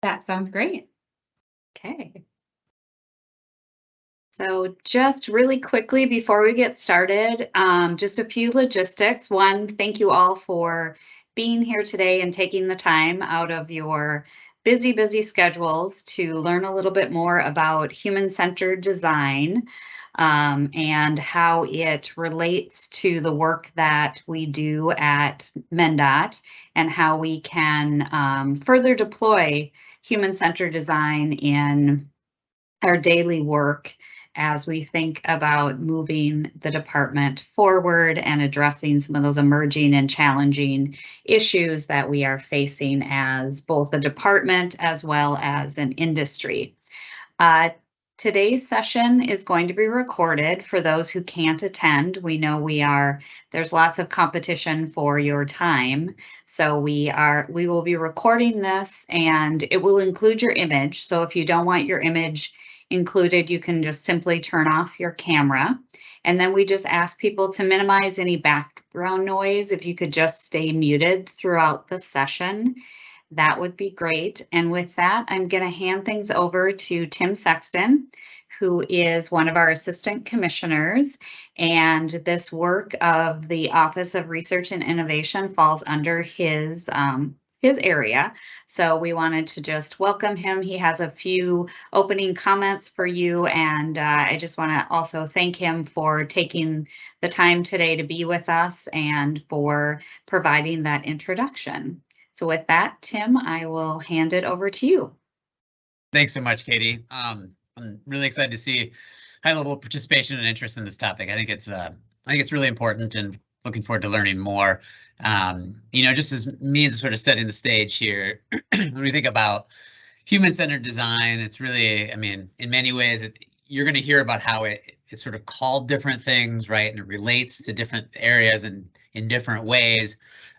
That sounds great. Okay. So just really quickly before we get started, just a few logistics. One, thank you all for being here today and taking the time out of your busy schedules to learn a little bit more about human-centered design, and how it relates to the work that we do at MnDOT and how we can further deploy human-centered design in our daily work as we think about moving the department forward and addressing some of those emerging and challenging issues that we are facing as both a department as well as an industry. Today's session is going to be recorded for those who can't attend. We know there's lots of competition for your time. So we will be recording this and it will include your image. So if you don't want your image included, you can just simply turn off your camera. And then we just ask people to minimize any background noise. If you could just stay muted throughout the session, that would be great. And with that, I'm going to hand things over to Tim Sexton, who is one of our assistant commissioners. And this work of the Office of Research and Innovation falls under his area. So we wanted to just welcome him. He has a few opening comments for you. And I just want to also thank him for taking the time today to be with us and for providing that introduction. So with that, Tim, I will hand it over to you. Thanks so much, Katie. I'm really excited to see high level participation and interest in this topic. I think it's really important and looking forward to learning more. Just as means of sort of setting the stage here, when we think about human-centered design, it's really, in many ways, you're going to hear about how it's sort of called different things, right? And it relates to different areas and in different ways.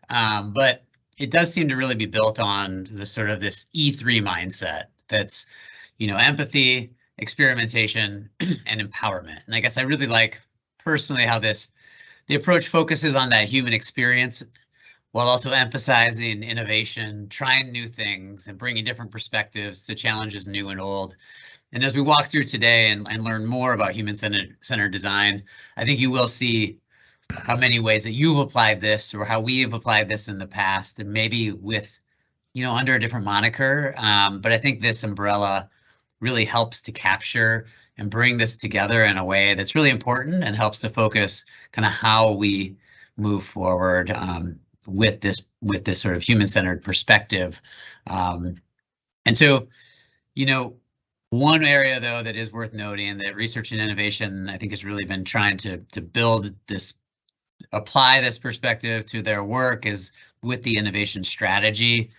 But it does seem to really be built on the sort of this E3 mindset that's, empathy, experimentation, and empowerment. And I guess I really like personally how the approach focuses on that human experience while also emphasizing innovation, trying new things, and bringing different perspectives to challenges new and old. And as we walk through today and learn more about human-centered design, I think you will see how many ways that you've applied this or how we've applied this in the past, and maybe with, under a different moniker. But I think this umbrella really helps to capture and bring this together in a way that's really important and helps to focus kind of how we move forward with this sort of human-centered perspective. And so, one area though that is worth noting that research and innovation, I think, has really been trying to apply this perspective to their work is with the innovation strategy.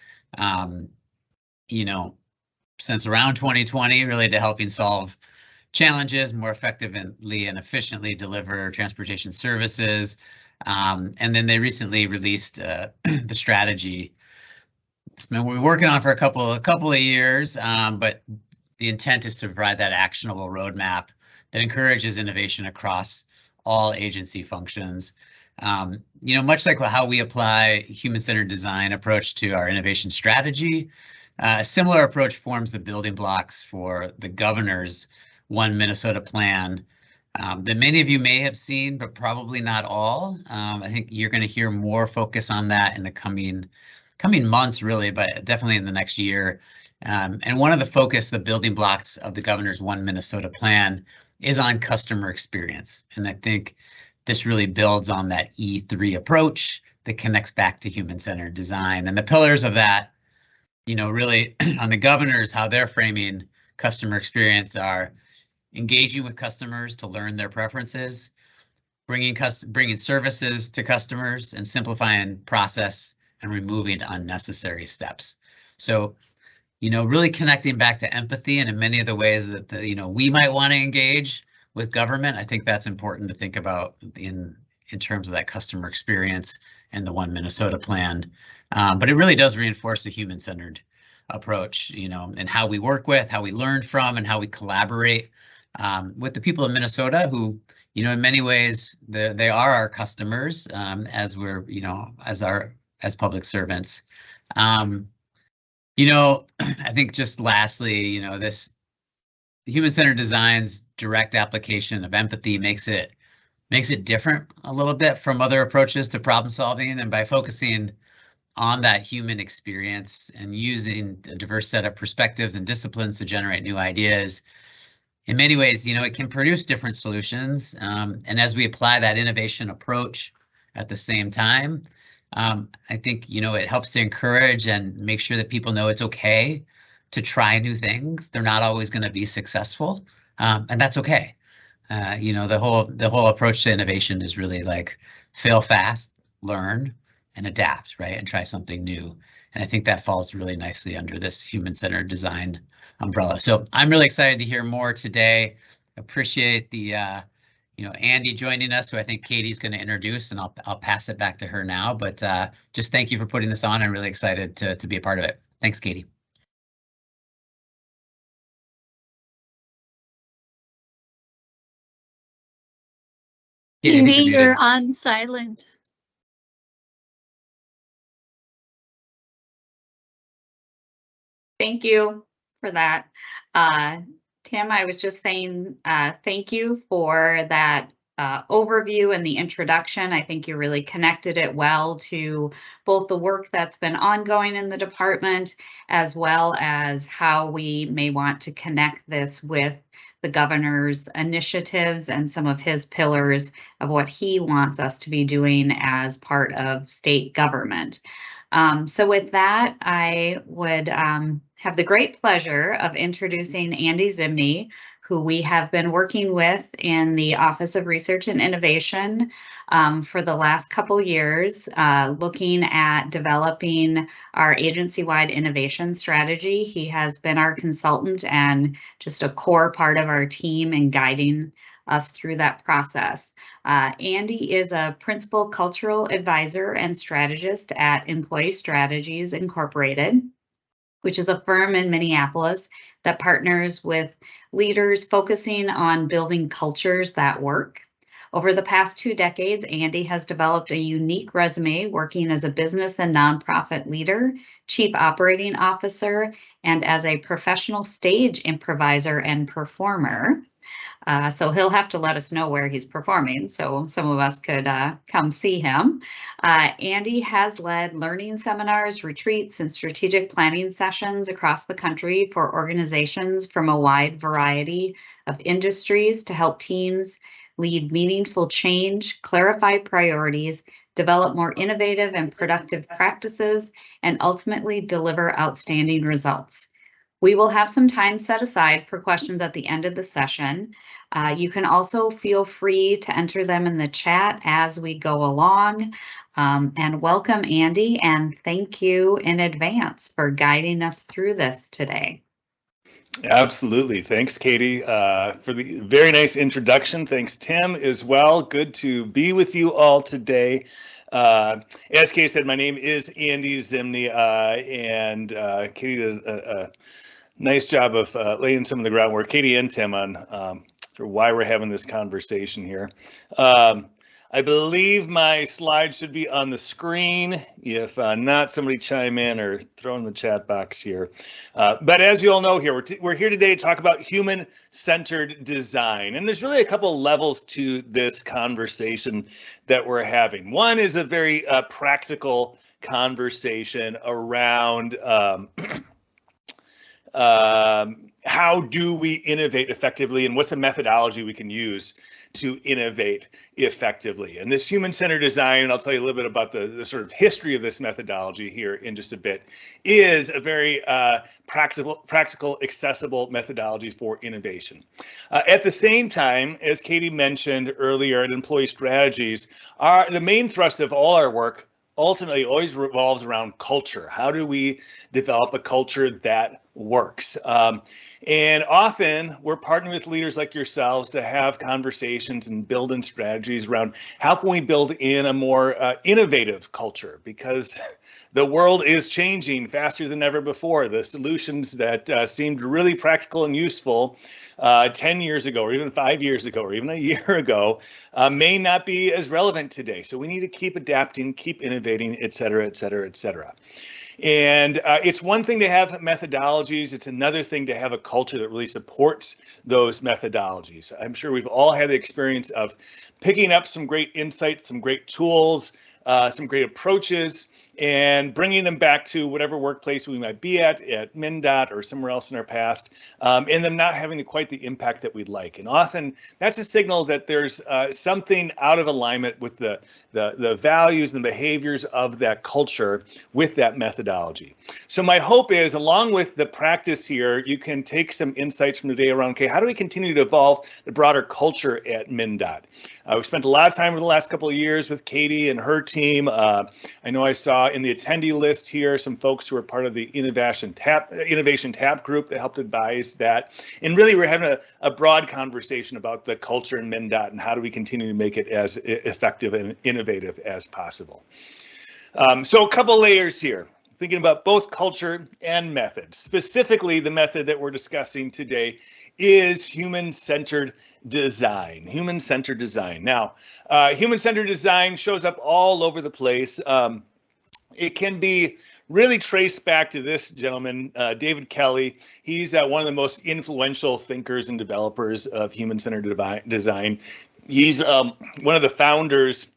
Since around 2020, really to helping solve challenges more effectively and efficiently deliver transportation services. And then they recently released the strategy. It's been we're working on for a couple of years, but the intent is to provide that actionable roadmap that encourages innovation across all agency functions. Much like how we apply human-centered design approach to our innovation strategy, a similar approach forms the building blocks for the governor's One Minnesota plan that many of you may have seen, but probably not all. I think you're going to hear more focus on that in the coming months, really, but definitely in the next year. And one of the building blocks of the governor's One Minnesota plan is on customer experience. And I think this really builds on that E3 approach that connects back to human-centered design. And the pillars of that, really on the governors, how they're framing customer experience are engaging with customers to learn their preferences, bringing services to customers, and simplifying process and removing unnecessary steps. So, really connecting back to empathy, and in many of the ways that we might want to engage with government. I think that's important to think about in terms of that customer experience and the One Minnesota plan. But it really does reinforce a human-centered approach, and how we work with, how we learn from, and how we collaborate with the people of Minnesota who, in many ways, they are our customers as we're, as public servants. I think just lastly, this human-centered design's direct application of empathy makes it different a little bit from other approaches to problem solving. And by focusing on that human experience and using a diverse set of perspectives and disciplines to generate new ideas, in many ways, it can produce different solutions. And as we apply that innovation approach at the same time, I think, it helps to encourage and make sure that people know it's okay to try new things. They're not always going to be successful, and that's okay. The whole approach to innovation is really like fail fast, learn, and adapt, right? And try something new. And I think that falls really nicely under this human-centered design umbrella. So I'm really excited to hear more today. Appreciate the Andy joining us, who I think Katie's going to introduce, and I'll pass it back to her now. But just thank you for putting this on. I'm really excited to be a part of it. Thanks, Katie. Katie, you're on silent. Thank you for that. Tim, I was just saying thank you for that overview and the introduction. I think you really connected it well to both the work that's been ongoing in the department, as well as how we may want to connect this with the governor's initiatives and some of his pillars of what he wants us to be doing as part of state government. So with that, I would have the great pleasure of introducing Andy Zimney, who we have been working with in the Office of Research and Innovation for the last couple years, looking at developing our agency-wide innovation strategy. He has been our consultant and just a core part of our team in guiding us through that process. Andy is a principal cultural advisor and strategist at Employee Strategies Incorporated, which is a firm in Minneapolis that partners with leaders focusing on building cultures that work. Over the past 2 decades, Andy has developed a unique resume working as a business and nonprofit leader, chief operating officer, and as a professional stage improviser and performer. So he'll have to let us know where he's performing so some of us could come see him. Andy has led learning seminars, retreats, and strategic planning sessions across the country for organizations from a wide variety of industries to help teams lead meaningful change, clarify priorities, develop more innovative and productive practices, and ultimately deliver outstanding results. We will have some time set aside for questions at the end of the session. You can also feel free to enter them in the chat as we go along. And welcome, Andy, and thank you in advance for guiding us through this today. Absolutely. Thanks, Katie, for the very nice introduction. Thanks, Tim, as well. Good to be with you all today. As Katie said, my name is Andy Zimney, and Katie did a nice job of laying some of the groundwork, Katie and Tim, on why we're having this conversation here. I believe my slides should be on the screen. If not, somebody chime in or throw in the chat box here. But as you all know here, we're here today to talk about human-centered design. And there's really a couple levels to this conversation that we're having. One is a very practical conversation around how do we innovate effectively, and what's a methodology we can use to innovate effectively. And this human-centered design, and I'll tell you a little bit about the sort of history of this methodology here in just a bit, is a very practical, accessible methodology for innovation. At the same time, as Katie mentioned earlier at Employee Strategies, the main thrust of all our work ultimately always revolves around culture. How do we develop a culture that works? And often we're partnering with leaders like yourselves to have conversations and build in strategies around how can we build in a more innovative culture, because the world is changing faster than ever before. The solutions that seemed really practical and useful 10 years ago, or even 5 years ago, or even a year ago, may not be as relevant today. So we need to keep adapting, keep innovating, et cetera, et cetera, et cetera. And it's one thing to have methodologies. It's another thing to have a culture that really supports those methodologies. I'm sure we've all had the experience of picking up some great insights, some great tools, some great approaches, and bringing them back to whatever workplace we might be at MnDOT or somewhere else in our past, and them not having quite the impact that we'd like. And often that's a signal that there's something out of alignment with the values and the behaviors of that culture with that methodology. So my hope is, along with the practice here, you can take some insights from the day around, okay, how do we continue to evolve the broader culture at MnDOT? We've spent a lot of time over the last couple of years with Katie and her team. I know I saw in the attendee list here some folks who are part of the Innovation TAP group that helped advise that. And really, we're having a broad conversation about the culture in MnDOT and how do we continue to make it as effective and innovative as possible. So a couple layers here, thinking about both culture and method. Specifically, the method that we're discussing today is human-centered design. Human-centered design. Now, human-centered design shows up all over the place. It can be really traced back to this gentleman, David Kelly. He's one of the most influential thinkers and developers of human-centered design. He's one of the founders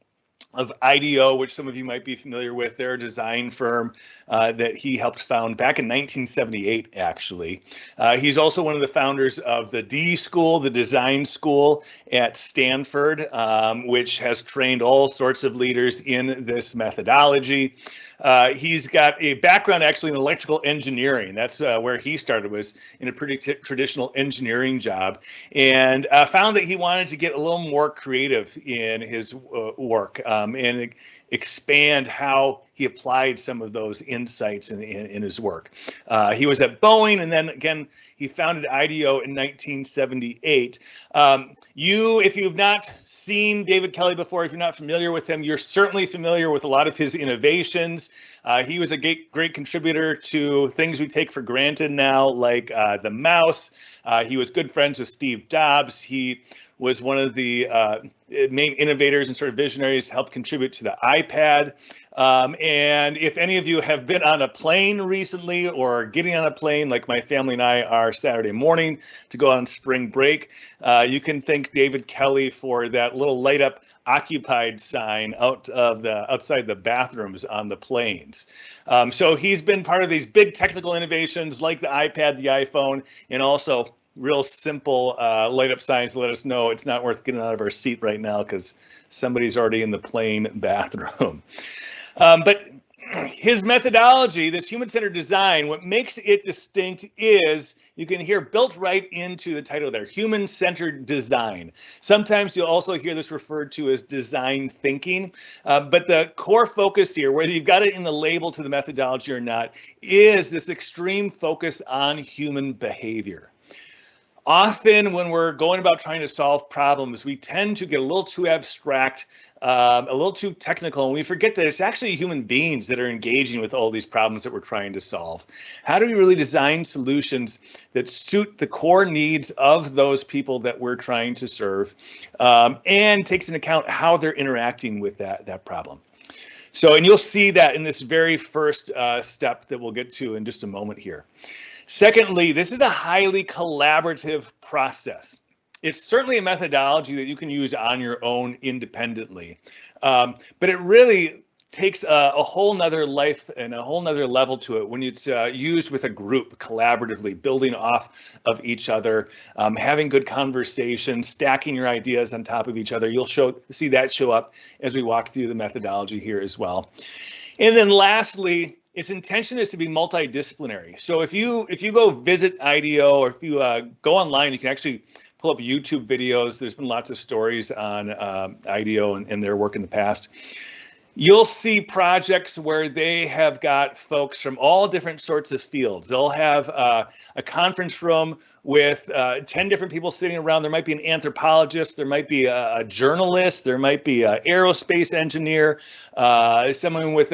of IDEO, which some of you might be familiar with. They're a design firm that he helped found back in 1978, actually. He's also one of the founders of the D School, the design school at Stanford, which has trained all sorts of leaders in this methodology. He's got a background actually in electrical engineering. That's where he started, was in a pretty traditional engineering job, and found that he wanted to get a little more creative in his work and expand how he applied some of those insights in his work. He was at Boeing, and then again, he founded IDEO in 1978. If you've not seen David Kelly before, if you're not familiar with him, you're certainly familiar with a lot of his innovations. He was a great contributor to things we take for granted now, like the mouse. He was good friends with Steve Jobs. He was one of the main innovators and sort of visionaries, helped contribute to the iPad. And if any of you have been on a plane recently or getting on a plane, like my family and I are Saturday morning to go on spring break, you can thank David Kelly for that little light up occupied sign outside the bathrooms on the planes. So he's been part of these big technical innovations like the iPad, the iPhone, and also real simple light up signs to let us know it's not worth getting out of our seat right now because somebody's already in the plane bathroom. But his methodology, this human-centered design, what makes it distinct is, you can hear built right into the title there, human-centered design. Sometimes you'll also hear this referred to as design thinking, but the core focus here, whether you've got it in the label to the methodology or not, is this extreme focus on human behavior. Often when we're going about trying to solve problems, we tend to get a little too abstract, a little too technical, and we forget that it's actually human beings that are engaging with all these problems that we're trying to solve. How do we really design solutions that suit the core needs of those people that we're trying to serve, and takes into account how they're interacting with that problem? So, and you'll see that in this very first step that we'll get to in just a moment here. Secondly, this is a highly collaborative process. It's certainly a methodology that you can use on your own independently, but it really takes a whole nother life and a whole nother level to it when it's used with a group collaboratively, building off of each other, having good conversation, stacking your ideas on top of each other. You'll see that show up as we walk through the methodology here as well. And then lastly, its intention is to be multidisciplinary. So if you go visit IDEO, or if you go online, you can actually pull up YouTube videos. There's been lots of stories on IDEO and their work in the past. You'll see projects where they have got folks from all different sorts of fields. They'll have a conference room with 10 different people sitting around. There might be an anthropologist, there might be a journalist, there might be an aerospace engineer, someone with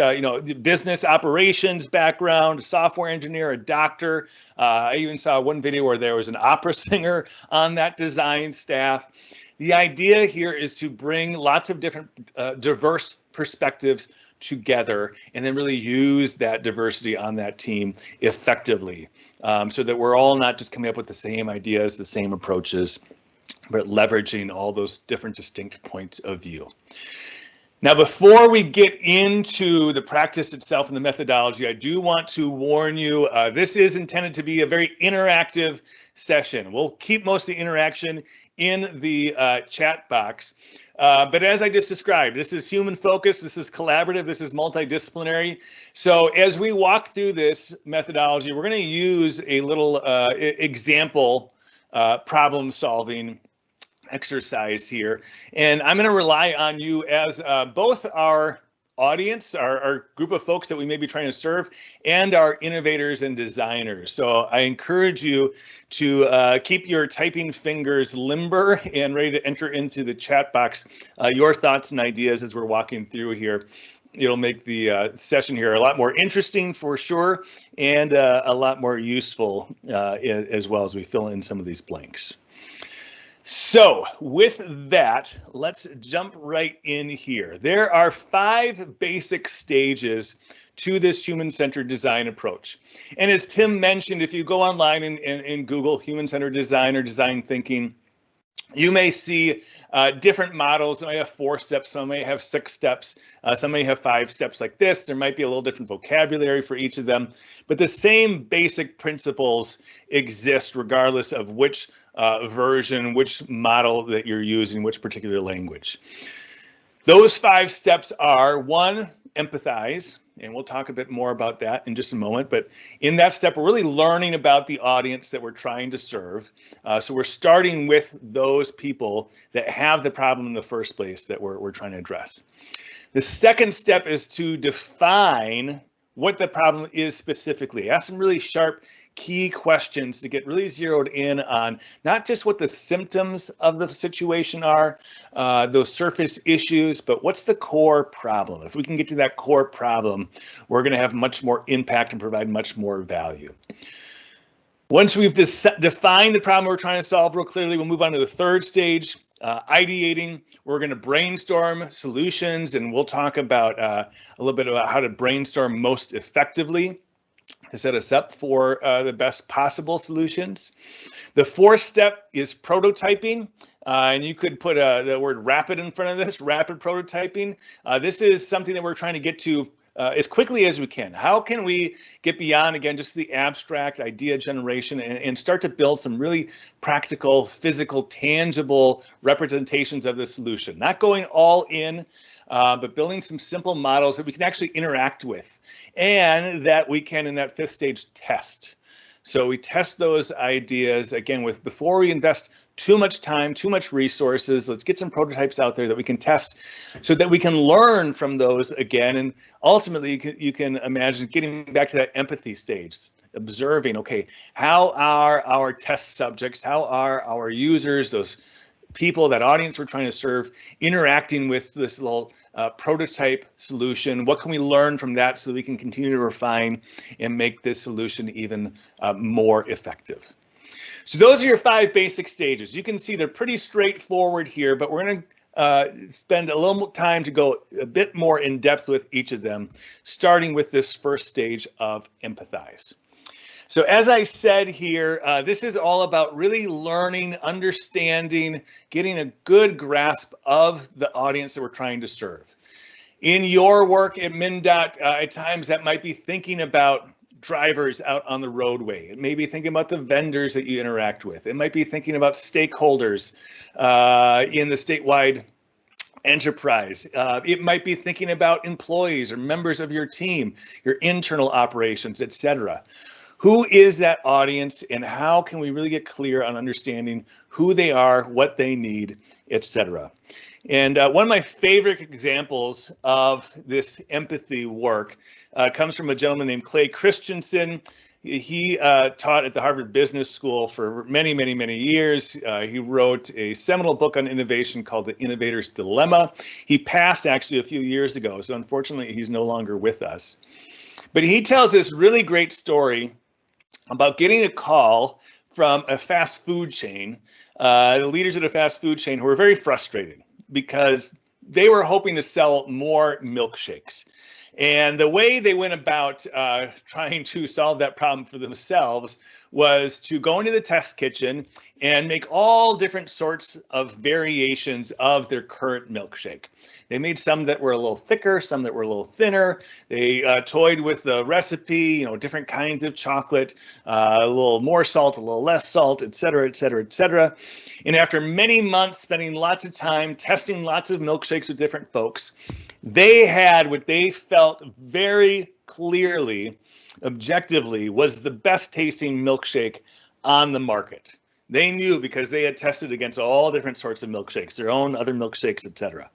business operations background, a software engineer, a doctor. I even saw one video where there was an opera singer on that design staff. The idea here is to bring lots of different diverse perspectives together and then really use that diversity on that team effectively, so that we're all not just coming up with the same ideas, the same approaches, but leveraging all those different distinct points of view. Now, before we get into the practice itself and the methodology, I do want to warn you, this is intended to be a very interactive session. We'll keep most of the interaction in the chat box. But as I just described, this is human focused, this is collaborative, this is multidisciplinary. So as we walk through this methodology, we're going to use a little example problem solving exercise here. And I'm going to rely on you as both our audience, our group of folks that we may be trying to serve, and our innovators and designers. So I encourage you to keep your typing fingers limber and ready to enter into the chat box your thoughts and ideas as we're walking through here. It'll make the session here a lot more interesting for sure, and a lot more useful as well as we fill in some of these blanks. So with that, let's jump right in here. There are 5 basic stages to this human-centered design approach. And as Tim mentioned, if you go online and Google human-centered design or design thinking, you may see different models. Some may have 4 steps, some may have 6 steps, some may have 5 steps like this. There might be a little different vocabulary for each of them, but the same basic principles exist regardless of which version, which model that you're using, which particular language. Those 5 steps are: 1, empathize. And we'll talk a bit more about that in just a moment. But in that step, we're really learning about the audience that we're trying to serve. So we're starting with those people that have the problem in the first place that we're trying to address. The second step is to define what the problem is specifically. Ask some really sharp, key questions to get really zeroed in on not just what the symptoms of the situation are, those surface issues, but what's the core problem. If we can get to that core problem, we're going to have much more impact and provide much more value. Once we've defined the problem we're trying to solve real clearly, we'll move on to the third stage, ideating. We're going to brainstorm solutions, and we'll talk about a little bit about how to brainstorm most effectively to set us up for the best possible solutions. The fourth step is prototyping, and you could put the word rapid in front of this, rapid prototyping. This is something that we're trying to get to as quickly as we can. How can we get beyond, again, just the abstract idea generation and start to build some really practical, physical, tangible representations of the solution? Not going all in, but building some simple models that we can actually interact with and that we can, in that fifth stage, test. So we test those ideas, again, before we invest too much time, too much resources. Let's get some prototypes out there that we can test so that we can learn from those again. And ultimately, you can imagine getting back to that empathy stage, observing, okay, how are our test subjects, how are our users, those people, that audience we're trying to serve, interacting with this little prototype solution? What can we learn from that so that we can continue to refine and make this solution even more effective? So those are your 5 basic stages. You can see they're pretty straightforward here, but we're going to spend a little more time to go a bit more in depth with each of them, starting with this first stage of empathize. So as I said here, this is all about really learning, understanding, getting a good grasp of the audience that we're trying to serve. In your work at MnDOT, at times that might be thinking about drivers out on the roadway. It may be thinking about the vendors that you interact with. It might be thinking about stakeholders in the statewide enterprise. It might be thinking about employees or members of your team, your internal operations, etc. Who is that audience, and how can we really get clear on understanding who they are, what they need, etc. And one of my favorite examples of this empathy work comes from a gentleman named Clay Christensen. He taught at the Harvard Business School for many, many, many years. He wrote a seminal book on innovation called The Innovator's Dilemma. He passed actually a few years ago, so unfortunately he's no longer with us. But he tells this really great story about getting a call from a fast food chain, the leaders at a fast food chain who were very frustrated because they were hoping to sell more milkshakes. And the way they went about trying to solve that problem for themselves was to go into the test kitchen and make all different sorts of variations of their current milkshake. They made some that were a little thicker, some that were a little thinner. They toyed with the recipe, different kinds of chocolate, a little more salt, a little less salt, et cetera, et cetera, et cetera. And after many months spending lots of time testing lots of milkshakes with different folks, they had what they felt very clearly, objectively, was the best tasting milkshake on the market. They knew because they had tested against all different sorts of milkshakes, their own other milkshakes, etc.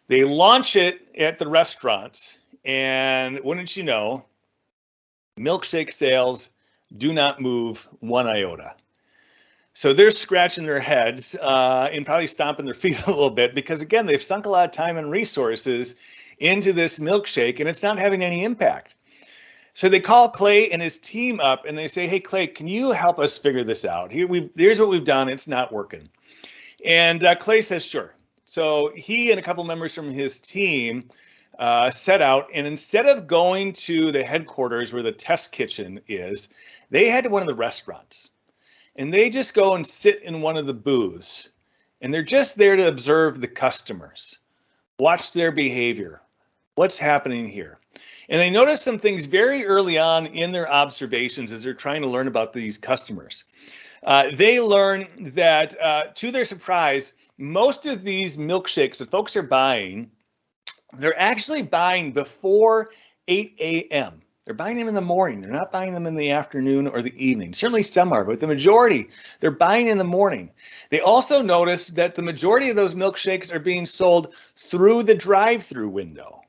They launch it at the restaurants, and wouldn't you know, milkshake sales do not move one iota. So they're scratching their heads and probably stomping their feet a little bit because, again, they've sunk a lot of time and resources into this milkshake and it's not having any impact. So they call Clay and his team up and they say, hey, Clay, can you help us figure this out? Here's what we've done. It's not working. And Clay says, sure. So he and a couple members from his team set out, and instead of going to the headquarters where the test kitchen is, they head to one of the restaurants. And they just go and sit in one of the booths, and they're just there to observe the customers, watch their behavior, what's happening here. And they notice some things very early on in their observations as they're trying to learn about these customers. They learn that, to their surprise, most of these milkshakes that folks are buying, they're actually buying before 8 a.m. They're buying them in the morning. They're not buying them in the afternoon or the evening. Certainly some are, but the majority, they're buying in the morning. They also notice that the majority of those milkshakes are being sold through the drive-through window.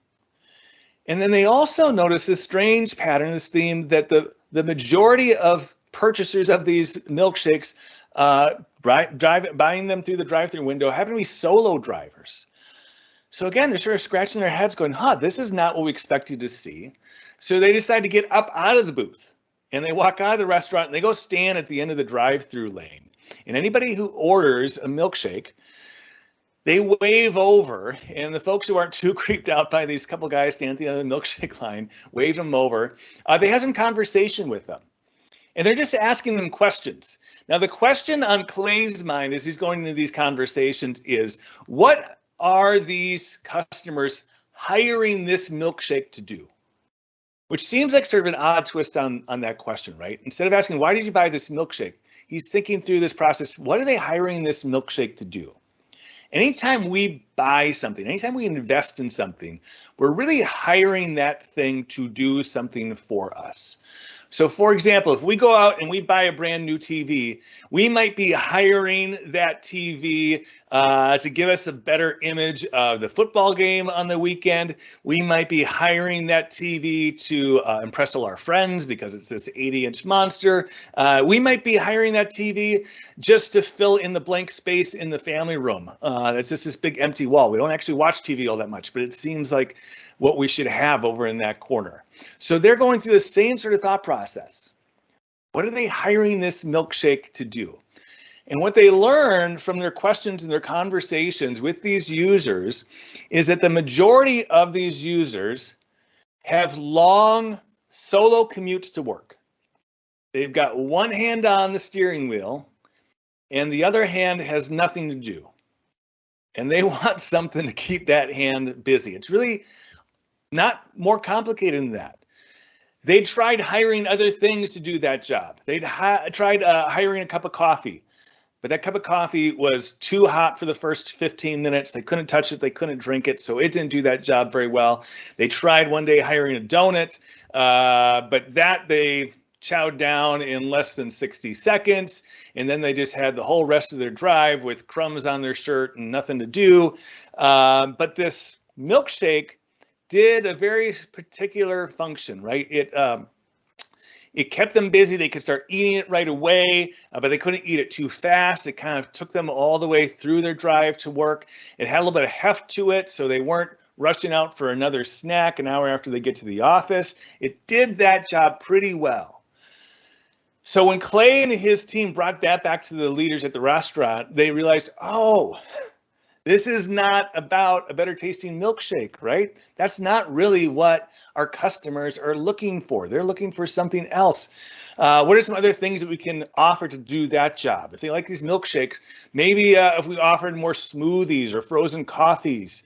And then they also notice this strange pattern, this theme, that the majority of purchasers of these milkshakes buying them through the drive-through window happen to be solo drivers. So again, they're sort of scratching their heads going, this is not what we expected to see. So they decide to get up out of the booth and they walk out of the restaurant and they go stand at the end of the drive-through lane. And anybody who orders a milkshake, they wave over, and the folks who aren't too creeped out by these couple guys standing at the end of the milkshake line, wave them over. They have some conversation with them. And they're just asking them questions. Now, the question on Clay's mind as he's going into these conversations is, what are these customers hiring this milkshake to do? Which seems like sort of an odd twist on that question, right? Instead of asking, why did you buy this milkshake? He's thinking through this process. What are they hiring this milkshake to do? Anytime we buy something, anytime we invest in something, we're really hiring that thing to do something for us. So for example, if we go out and we buy a brand new TV, we might be hiring that TV to give us a better image of the football game on the weekend. We might be hiring that TV to impress all our friends because it's this 80-inch monster. We might be hiring that TV just to fill in the blank space in the family room. That's just this big empty wall. We don't actually watch TV all that much, but it seems like what we should have over in that corner. So they're going through the same sort of thought process. What are they hiring this milkshake to do? And what they learn from their questions and their conversations with these users is that the majority of these users have long solo commutes to work. They've got one hand on the steering wheel and the other hand has nothing to do. And they want something to keep that hand busy. It's really not more complicated than that. They tried hiring other things to do that job. They'd tried hiring a cup of coffee, but that cup of coffee was too hot for the first 15 minutes. They couldn't touch it. They couldn't drink it. So it didn't do that job very well. They tried one day hiring a donut, but that they chowed down in less than 60 seconds. And then they just had the whole rest of their drive with crumbs on their shirt and nothing to do. But this milkshake did a very particular function, right? It kept them busy. They could start eating it right away, but they couldn't eat it too fast. It kind of took them all the way through their drive to work. It had a little bit of heft to it, so they weren't rushing out for another snack an hour after they get to the office. It did that job pretty well. So when Clay and his team brought that back to the leaders at the restaurant, they realized, oh, This is not about a better tasting milkshake, right? That's not really what our customers are looking for. They're looking for something else. What are some other things that we can offer to do that job? If they like these milkshakes, maybe if we offered more smoothies or frozen coffees,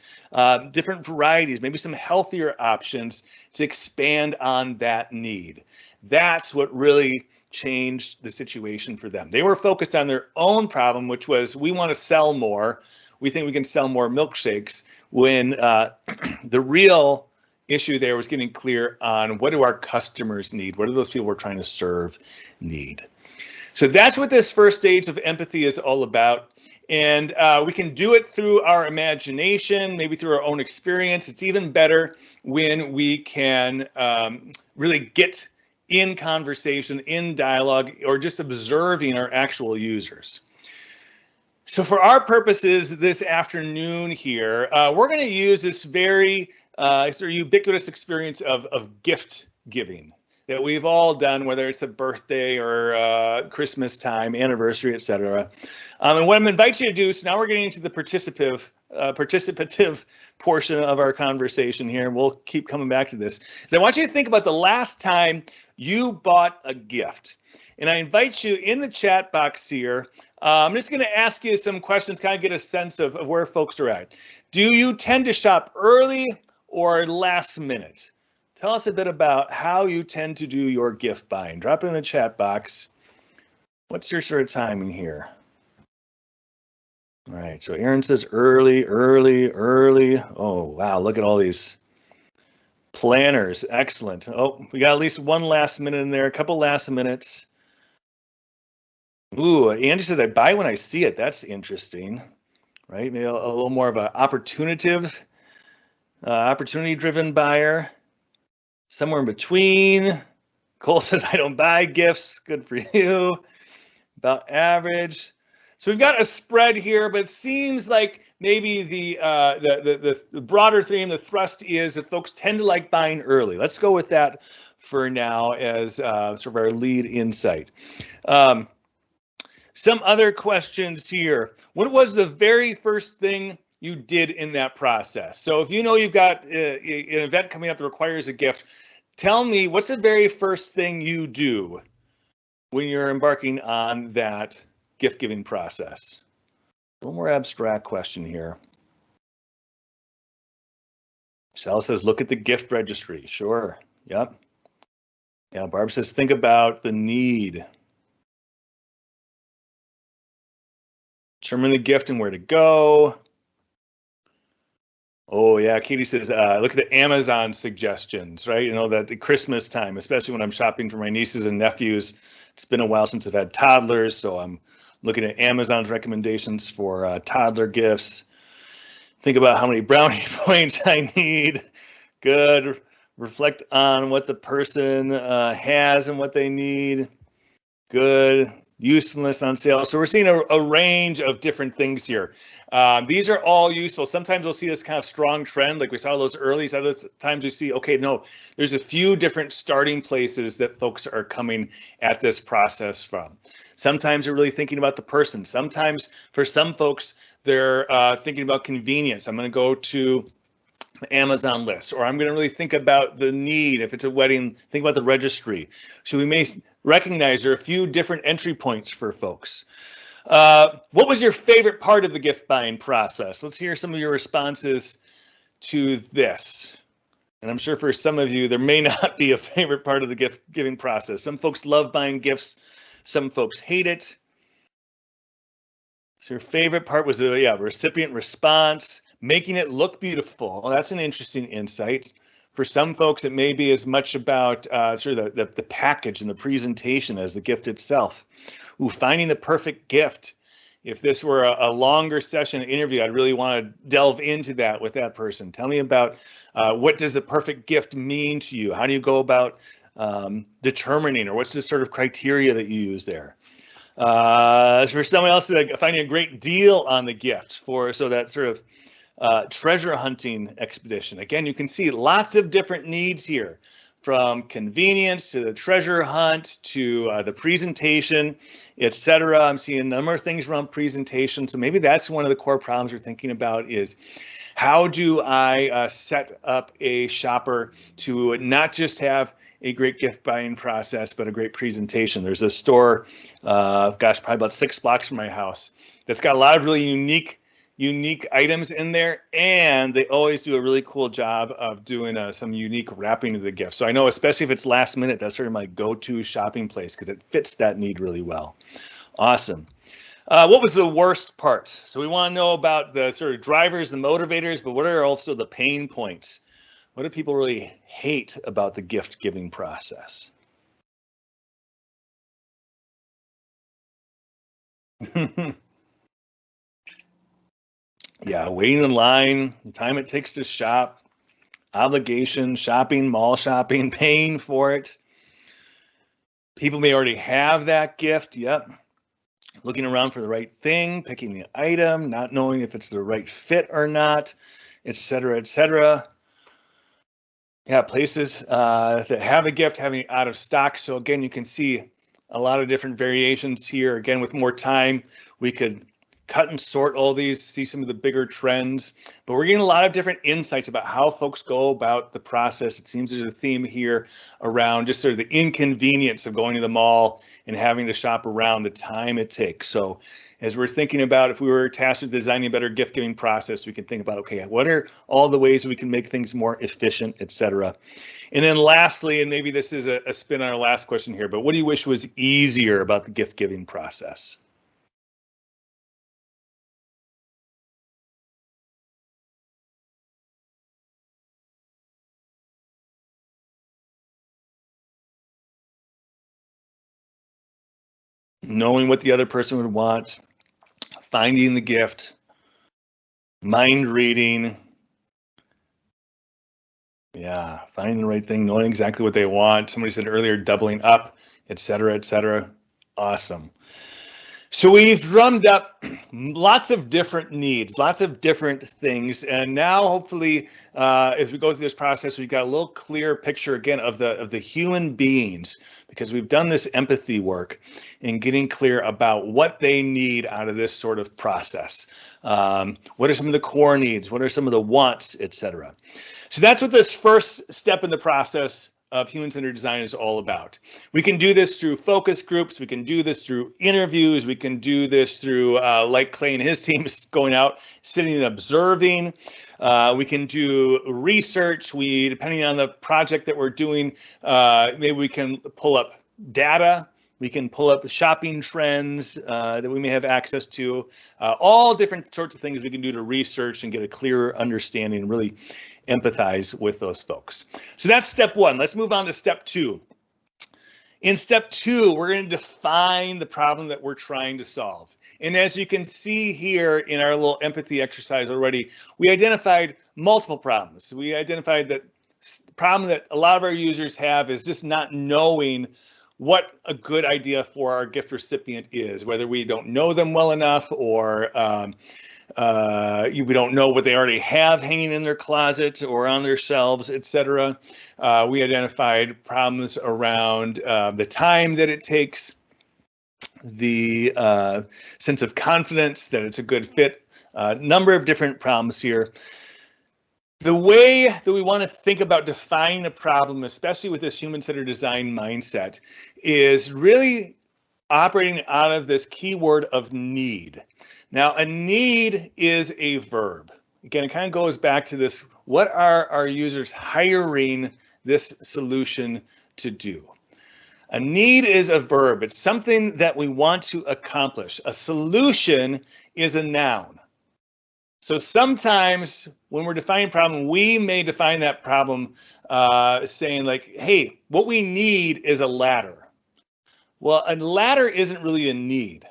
different varieties, maybe some healthier options to expand on that need. That's what really changed the situation for them. They were focused on their own problem, which was we want to sell more. We think we can sell more milkshakes, when the real issue there was getting clear on what do our customers need? What do those people we're trying to serve need? So that's what this first stage of empathy is all about. And we can do it through our imagination, maybe through our own experience. It's even better when we can really get in conversation, in dialogue, or just observing our actual users. So for our purposes this afternoon here, we're going to use this very sort of ubiquitous experience of gift giving that we've all done, whether it's a birthday or Christmas time, anniversary, etc. And what I'm inviting you to do, so now we're getting into the participative portion of our conversation here, and we'll keep coming back to this, is I want you to think about the last time you bought a gift. And I invite you in the chat box here. I'm just going to ask you some questions, kind of get a sense of where folks are at. Do you tend to shop early or last minute? Tell us a bit about how you tend to do your gift buying. Drop it in the chat box. What's your sort of timing here? All right, so Aaron says early. Oh, wow, look at all these planners. Excellent. Oh, we got at least one last minute in there, a couple last minutes. Ooh, Angie said I buy when I see it. That's interesting, right? Maybe a little more of an opportunity-driven buyer. Somewhere in between. Cole says I don't buy gifts. Good for you. About average. So we've got a spread here, but it seems like maybe the broader theme, the thrust is that folks tend to like buying early. Let's go with that for now as sort of our lead insight. Some other questions here. What was the very first thing you did in that process? So if you know you've got an event coming up that requires a gift, tell me what's the very first thing you do when you're embarking on that gift giving process? A little more abstract question here. Michelle says, look at the gift registry. Sure. Yep. Yeah, Barb says, think about the need. Determine the gift and where to go. Oh yeah, Katie says, look at the Amazon suggestions, right? You know, that at Christmas time, especially when I'm shopping for my nieces and nephews. It's been a while since I've had toddlers, so I'm looking at Amazon's recommendations for toddler gifts. Think about how many brownie points I need. Good. Reflect on what the person has and what they need. Good. Usefulness on sale. So we're seeing a range of different things here. These are all useful. Sometimes we'll see this kind of strong trend, like we saw those early. Other times we see, okay, no, there's a few different starting places that folks are coming at this process from. Sometimes they're really thinking about the person. Sometimes for some folks, they're thinking about convenience. I'm going to go to Amazon list, or I'm going to really think about the need. If it's a wedding, think about the registry. So we may recognize there are a few different entry points for folks. What was your favorite part of the gift buying process? Let's hear some of your responses to this. And I'm sure for some of you, there may not be a favorite part of the gift giving process. Some folks love buying gifts. Some folks hate it. So your favorite part was recipient response, making it look beautiful. Well, that's an interesting insight. For some folks, it may be as much about sort of the package and the presentation as the gift itself. Ooh, finding the perfect gift. If this were a longer session interview, I'd really want to delve into that with that person. Tell me about what does the perfect gift mean to you? How do you go about determining, or what's the sort of criteria that you use there? For someone else, like finding a great deal on the gift so that sort of treasure hunting expedition. Again, you can see lots of different needs here. from convenience to the treasure hunt to the presentation, etc. I'm seeing a number of things around presentation. So maybe that's one of the core problems you're thinking about is how do I set up a shopper to not just have a great gift buying process, but a great presentation. There's a store, gosh, probably about 6 blocks from my house that's got a lot of really unique items in there, and they always do a really cool job of doing some unique wrapping of the gift. So I know, especially if it's last minute, that's sort of my go-to shopping place because it fits that need really well. Awesome. What was the worst part? So we want to know about the sort of drivers, the motivators, but what are also the pain points? What do people really hate about the gift giving process? Yeah, waiting in line, the time it takes to shop, obligation, shopping, mall shopping, paying for it. People may already have that gift, yep. Looking around for the right thing, picking the item, not knowing if it's the right fit or not, etc., etc. Yeah, places that have a gift having it out of stock. So again, you can see a lot of different variations here. Again, with more time, we could cut and sort all these, see some of the bigger trends, but we're getting a lot of different insights about how folks go about the process. It seems there's a theme here around just sort of the inconvenience of going to the mall and having to shop around, the time it takes. So as we're thinking about if we were tasked with designing a better gift giving process, we can think about, okay, what are all the ways we can make things more efficient, etc. And then lastly, and maybe this is a spin on our last question here, but what do you wish was easier about the gift giving process? Knowing what the other person would want, finding the gift, mind reading. Yeah, finding the right thing, knowing exactly what they want. Somebody said earlier, doubling up, etc., etc. Awesome. So we've drummed up lots of different needs, lots of different things, and now hopefully, as we go through this process, we've got a little clearer picture again of the human beings, because we've done this empathy work in getting clear about what they need out of this sort of process. What are some of the core needs? What are some of the wants, etc. So that's what this first step in the process of human-centered design is all about. We can do this through focus groups. We can do this through interviews. We can do this through, like Clay and his team is going out, sitting and observing. We can do research. Depending on the project that we're doing, maybe we can pull up data. We can pull up shopping trends that we may have access to. All different sorts of things we can do to research and get a clearer understanding and really empathize with those folks. So that's step one. Let's move on to step two. In step two, we're going to define the problem that we're trying to solve. And as you can see here in our little empathy exercise already, we identified multiple problems. We identified that the problem that a lot of our users have is just not knowing what a good idea for our gift recipient is, whether we don't know them well enough or we don't know what they already have hanging in their closet or on their shelves, etc. We identified problems around the time that it takes, the sense of confidence that it's a good fit, a number of different problems here. The way that we want to think about defining a problem, especially with this human-centered design mindset, is really operating out of this keyword of need. Now, a need is a verb. Again, it kind of goes back to this, what are our users hiring this solution to do? A need is a verb. It's something that we want to accomplish. A solution is a noun. So sometimes when we're defining a problem, we may define that problem saying like, hey, what we need is a ladder. Well, a ladder isn't really a need.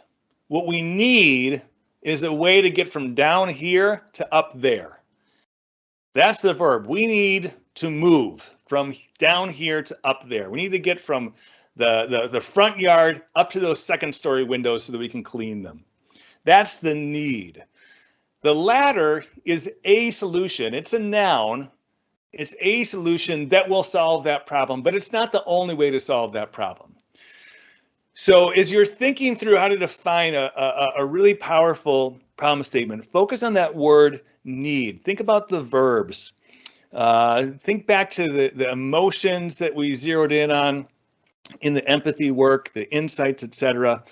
What we need is a way to get from down here to up there. That's the verb. We need to move from down here to up there. We need to get from the front yard up to those second story windows so that we can clean them. That's the need. The ladder is a solution. It's a noun It's a solution that will solve that problem, but it's not the only way to solve that problem. So as you're thinking through how to define a really powerful problem statement, focus on that word need. Think about the verbs. Think back to the emotions that we zeroed in on in the empathy work, the insights, etc.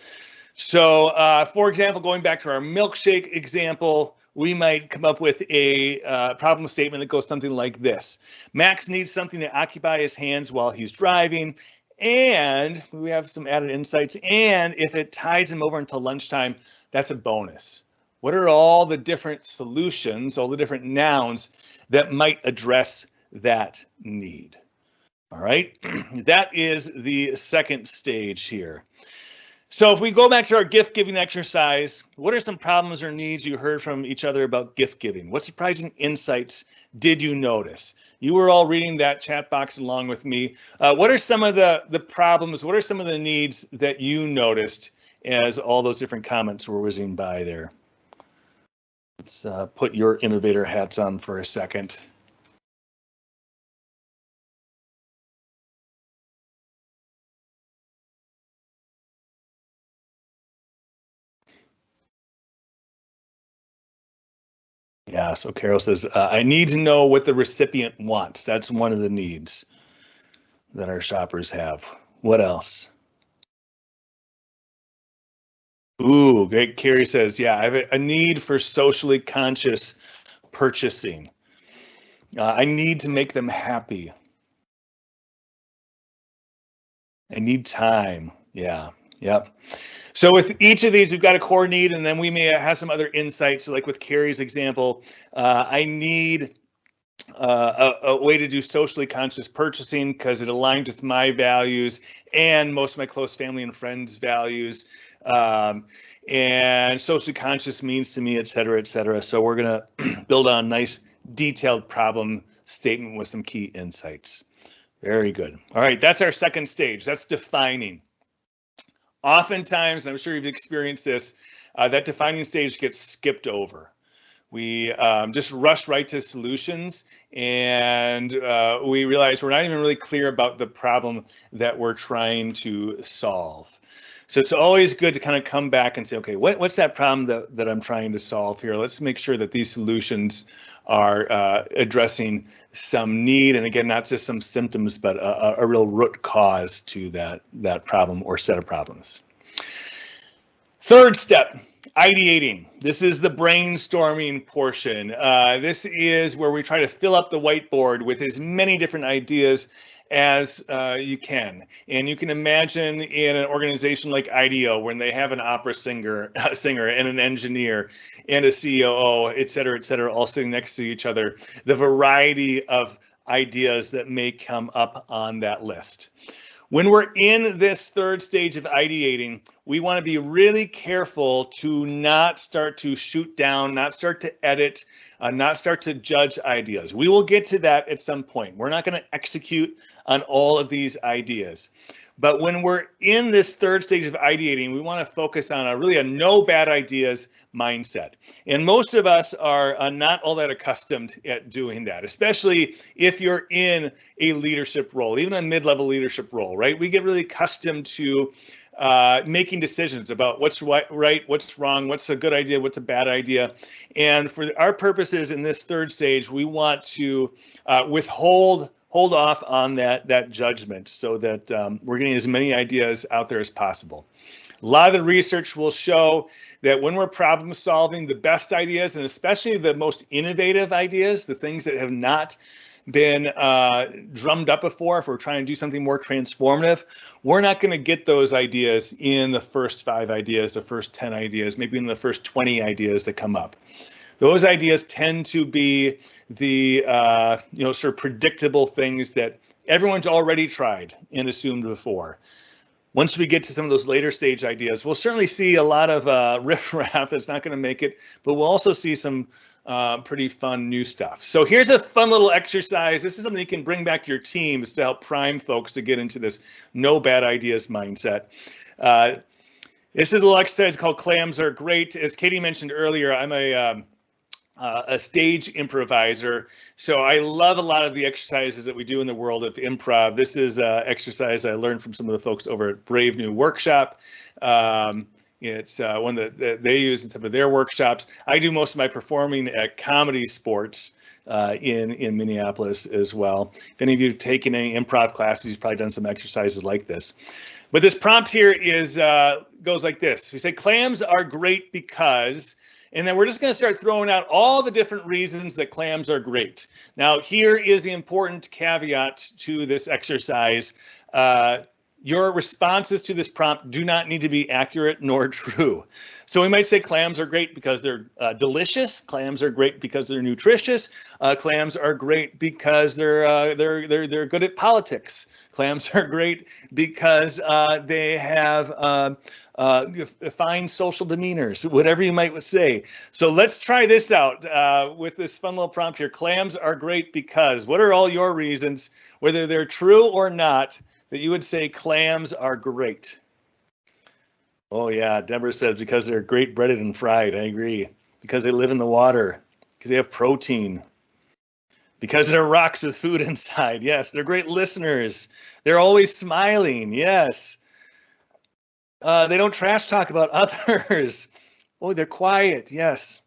So for example, going back to our milkshake example, we might come up with a problem statement that goes something like this. Max needs something to occupy his hands while he's driving. And we have some added insights. And if it ties him over until lunchtime, that's a bonus. What are all the different solutions, all the different nouns that might address that need? All right, that is the second stage here. So if we go back to our gift giving exercise, what are some problems or needs you heard from each other about gift giving? What surprising insights did you notice? You were all reading that chat box along with me. What are some of the problems? What are some of the needs that you noticed as all those different comments were whizzing by there? Let's put your innovator hats on for a second. Yeah, so Carol says, I need to know what the recipient wants. That's one of the needs that our shoppers have. What else? Ooh, great. Carrie says, yeah, I have a need for socially conscious purchasing. I need to make them happy. I need time. Yeah, yep. So with each of these, we've got a core need, and then we may have some other insights. So like with Carrie's example, I need a way to do socially conscious purchasing because it aligns with my values and most of my close family and friends' values. And socially conscious means to me, et cetera, et cetera. So we're going to build on a nice detailed problem statement with some key insights. Very good. All right, that's our second stage. That's defining. Oftentimes, and I'm sure you've experienced this, that defining stage gets skipped over. We just rush right to solutions, and we realize we're not even really clear about the problem that we're trying to solve. So it's always good to kind of come back and say, okay, what's that problem that I'm trying to solve here? Let's make sure that these solutions are addressing some need, and again, not just some symptoms, but a real root cause to that problem or set of problems. Third step, ideating. This is the brainstorming portion. This is where we try to fill up the whiteboard with as many different ideas as you can. And you can imagine in an organization like IDEO, when they have an opera singer and an engineer and a COO, et cetera, all sitting next to each other, the variety of ideas that may come up on that list. When we're in this third stage of ideating, we want to be really careful to not start to shoot down, not start to edit, not start to judge ideas. We will get to that at some point. We're not going to execute on all of these ideas. But when we're in this third stage of ideating, we want to focus on really a no bad ideas mindset. And most of us are not all that accustomed at doing that, especially if you're in a leadership role, even a mid-level leadership role, right? We get really accustomed to making decisions about what's right, what's wrong, what's a good idea, what's a bad idea. And for our purposes in this third stage, we want to hold off on that judgment so that we're getting as many ideas out there as possible. A lot of the research will show that when we're problem solving, the best ideas, and especially the most innovative ideas, the things that have not been drummed up before, if we're trying to do something more transformative, we're not going to get those ideas in the first 5 ideas, the first 10 ideas, maybe in the first 20 ideas that come up. Those ideas tend to be the sort of predictable things that everyone's already tried and assumed before. Once we get to some of those later stage ideas, we'll certainly see a lot of riffraff that's not going to make it, but we'll also see some pretty fun new stuff. So here's a fun little exercise. This is something you can bring back to your teams to help prime folks to get into this no bad ideas mindset. This is a little exercise called Clams Are Great. As Katie mentioned earlier, I'm a stage improviser. So I love a lot of the exercises that we do in the world of improv. This is an exercise I learned from some of the folks over at Brave New Workshop. It's one that they use in some of their workshops. I do most of my performing at Comedy Sports in Minneapolis as well. If any of you have taken any improv classes, you've probably done some exercises like this. But this prompt here is goes like this. We say clams are great because, and then we're just going to start throwing out all the different reasons that clams are great. Now, here is the important caveat to this exercise. Your responses to this prompt do not need to be accurate nor true. So we might say clams are great because they're delicious. Clams are great because they're nutritious. Clams are great because they're good at politics. Clams are great because they have fine social demeanors, whatever you might say. So let's try this out with this fun little prompt here. Clams are great because, what are all your reasons, whether they're true or not, that you would say clams are great? Oh yeah, Deborah says because they're great breaded and fried. I agree. Because they live in the water. Because they have protein. Because they're rocks with food inside. Yes, they're great listeners. They're always smiling. Yes. They don't trash talk about others. Oh, they're quiet. Yes.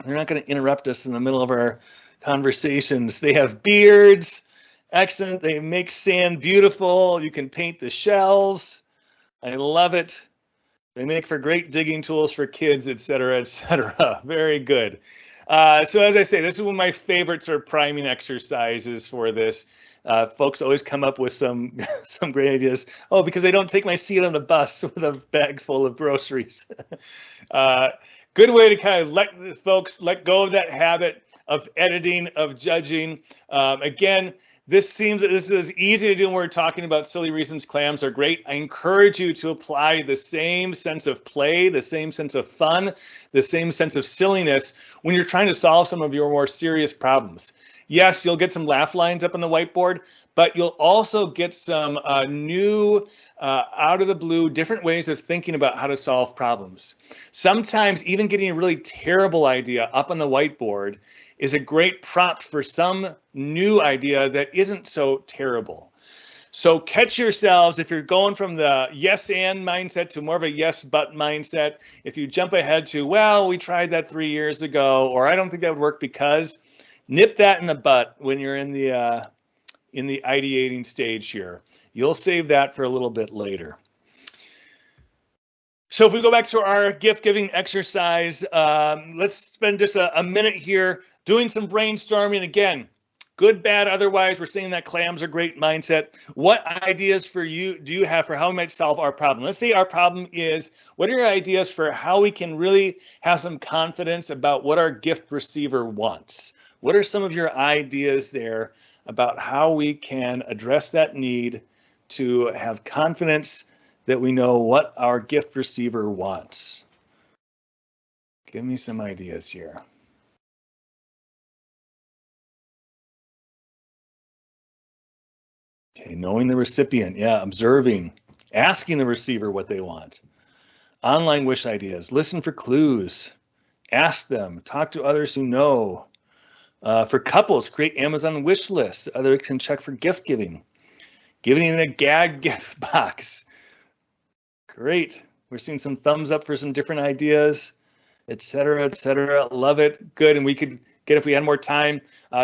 They're not going to interrupt us in the middle of our conversations. They have beards. Excellent. They make sand beautiful. You can paint the shells. I love it. They make for great digging tools for kids, et cetera, et cetera. Very good. So as I say, this is one of my favorite sort of priming exercises for this. Folks always come up with some great ideas. Oh, because I don't take my seat on the bus with a bag full of groceries. Good way to kind of let folks let go of that habit of editing, of judging. Again, this is as easy to do when we're talking about silly reasons clams are great. I encourage you to apply the same sense of play, the same sense of fun, the same sense of silliness when you're trying to solve some of your more serious problems. Yes, you'll get some laugh lines up on the whiteboard, but you'll also get some new, out of the blue, different ways of thinking about how to solve problems. Sometimes even getting a really terrible idea up on the whiteboard is a great prompt for some new idea that isn't so terrible. So catch yourselves if you're going from the yes and mindset to more of a yes but mindset. If you jump ahead to, well, we tried that 3 years ago, or I don't think that would work because, nip that in the butt when you're in the ideating stage here. You'll save that for a little bit later. So if we go back to our gift giving exercise, let's spend just a minute here doing some brainstorming. Again, good, bad, otherwise, we're saying that clams are great mindset. What ideas do you have for how we might solve our problem? Let's say our problem is, what are your ideas for how we can really have some confidence about what our gift receiver wants? What are some of your ideas there about how we can address that need to have confidence that we know what our gift receiver wants? Give me some ideas here. Okay, knowing the recipient, yeah, observing, asking the receiver what they want. Online wish ideas, listen for clues, ask them, talk to others who know. For couples, create Amazon wish lists. Others can check for gift giving. Giving in a gag gift box. Great. We're seeing some thumbs up for some different ideas, et cetera, et cetera. Love it. Good. And we could get, if we had more time,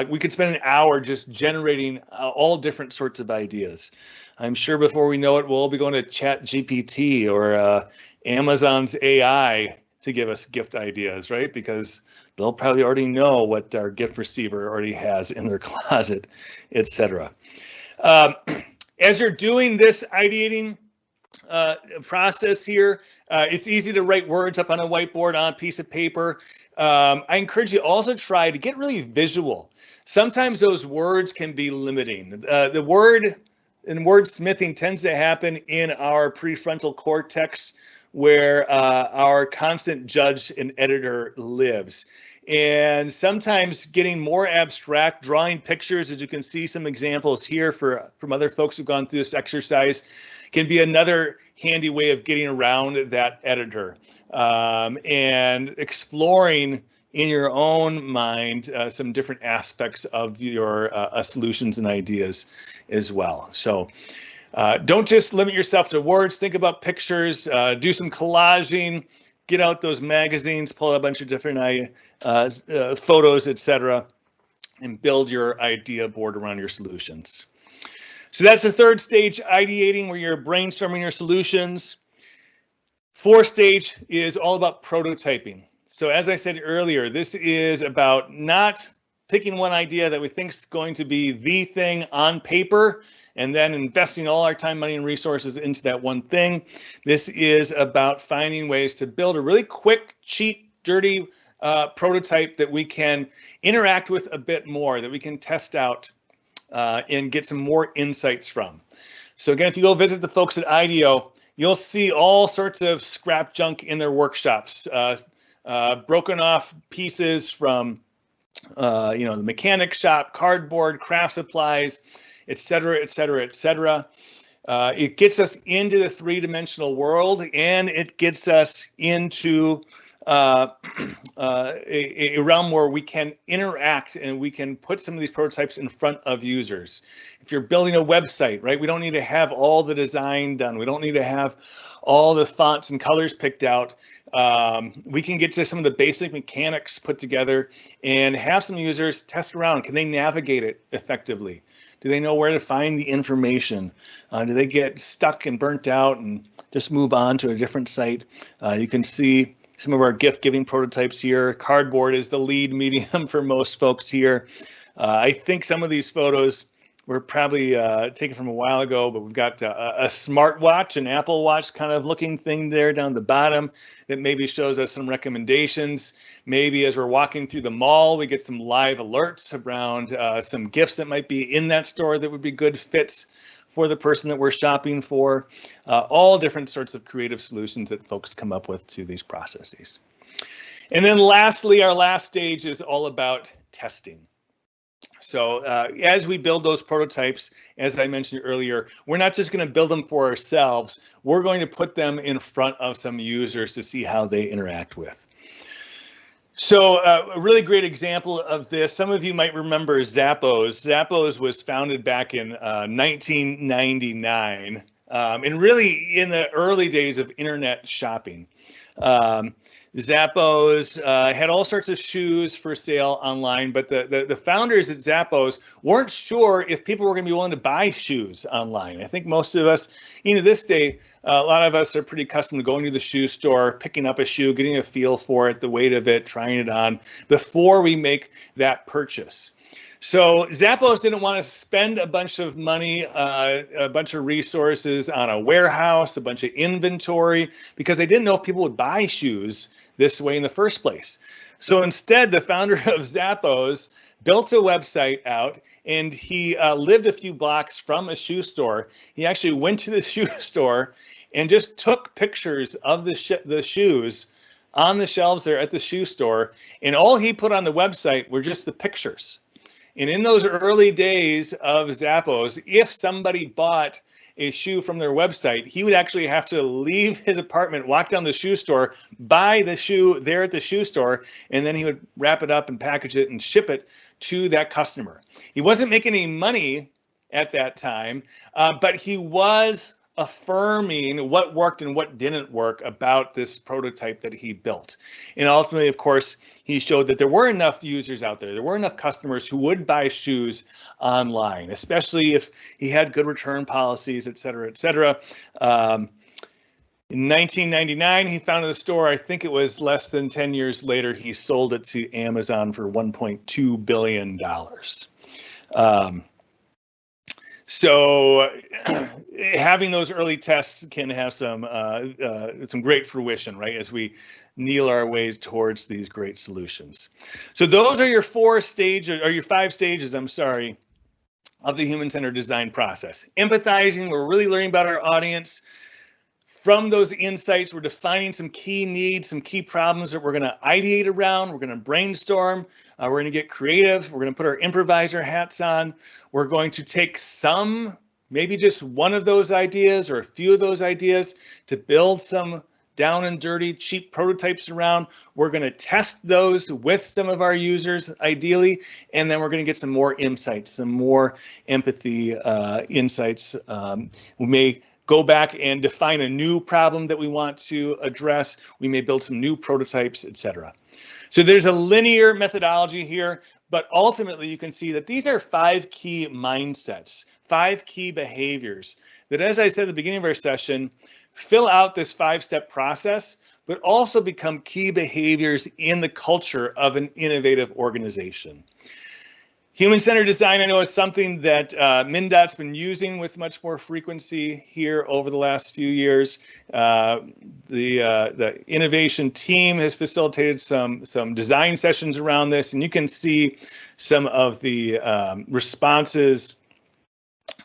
we could spend an hour just generating all different sorts of ideas. I'm sure before we know it, we'll all be going to ChatGPT or Amazon's AI to give us gift ideas, right? Because they'll probably already know what our gift receiver already has in their closet, et cetera. As you're doing this ideating process here, it's easy to write words up on a whiteboard on a piece of paper. I encourage you also try to get really visual. Sometimes those words can be limiting. The word and wordsmithing tends to happen in our prefrontal cortex, where our constant judge and editor lives. And sometimes getting more abstract, drawing pictures, as you can see some examples here from other folks who've gone through this exercise, can be another handy way of getting around that editor and exploring in your own mind some different aspects of your solutions and ideas as well. So don't just limit yourself to words, think about pictures, do some collaging, get out those magazines, pull out a bunch of different photos, etc., and build your idea board around your solutions. So that's the third stage, ideating, where you're brainstorming your solutions. Fourth stage is all about prototyping. So as I said earlier, this is about not picking one idea that we think is going to be the thing on paper and then investing all our time, money, and resources into that one thing. This is about finding ways to build a really quick, cheap, dirty prototype that we can interact with a bit more, that we can test out and get some more insights from. So again, if you go visit the folks at IDEO, you'll see all sorts of scrap junk in their workshops, broken off pieces from the mechanic shop, cardboard, craft supplies, et cetera, et cetera, et cetera. It gets us into the three-dimensional world, and it gets us into a realm where we can interact and we can put some of these prototypes in front of users. If you're building a website, right, we don't need to have all the design done. We don't need to have all the fonts and colors picked out. We can get to some of the basic mechanics put together and have some users test around. Can they navigate it effectively? Do they know where to find the information? Do they get stuck and burnt out and just move on to a different site? You can see some of our gift giving prototypes here. Cardboard is the lead medium for most folks here. I think some of these photos were probably taken from a while ago, but we've got a smartwatch, an Apple Watch kind of looking thing there down the bottom that maybe shows us some recommendations. Maybe as we're walking through the mall, we get some live alerts around some gifts that might be in that store that would be good fits for the person that we're shopping for. All different sorts of creative solutions that folks come up with to these processes. And then lastly, our last stage is all about testing. So as we build those prototypes, as I mentioned earlier, we're not just going to build them for ourselves. We're going to put them in front of some users to see how they interact with. So a really great example of this, some of you might remember Zappos. Zappos was founded back in 1999, and really in the early days of internet shopping. Zappos had all sorts of shoes for sale online, but the founders at Zappos weren't sure if people were going to be willing to buy shoes online. I think most of us, this day, a lot of us are pretty accustomed to going to the shoe store, picking up a shoe, getting a feel for it, the weight of it, trying it on before we make that purchase. So Zappos didn't want to spend a bunch of money, a bunch of resources on a warehouse, a bunch of inventory, because they didn't know if people would buy shoes this way in the first place. So instead, the founder of Zappos built a website out, and he lived a few blocks from a shoe store. He actually went to the shoe store and just took pictures of the shoes on the shelves there at the shoe store, and all he put on the website were just the pictures. And in those early days of Zappos, if somebody bought a shoe from their website, he would actually have to leave his apartment, walk down the shoe store, buy the shoe there at the shoe store, and then he would wrap it up and package it and ship it to that customer. He wasn't making any money at that time, but he was affirming what worked and what didn't work about this prototype that he built. And ultimately, of course, he showed that there were enough users out there, there were enough customers who would buy shoes online, especially if he had good return policies, et cetera, et cetera. In 1999, he founded the store. I think it was less than 10 years later, he sold it to Amazon for $1.2 billion. So having those early tests can have some great fruition, right, as we kneel our ways towards these great solutions. So those are your 5 stages, I'm sorry, of the human-centered design process. Empathizing, we're really learning about our audience. From those insights, we're defining some key needs, some key problems that we're going to ideate around. We're going to brainstorm. We're going to get creative. We're going to put our improviser hats on. We're going to take maybe just one of those ideas or a few of those ideas to build some down and dirty, cheap prototypes around. We're going to test those with some of our users, ideally, and then we're going to get some more insights, some more empathy insights. We may go back and define a new problem that we want to address. We may build some new prototypes, etc. So there's a linear methodology here, but ultimately you can see that these are 5 key mindsets, 5 key behaviors that, as I said at the beginning of our session, fill out this 5-step process, but also become key behaviors in the culture of an innovative organization. Human-centered design, I know, is something that MnDOT's been using with much more frequency here over the last few years. The innovation team has facilitated some design sessions around this, and you can see some of the responses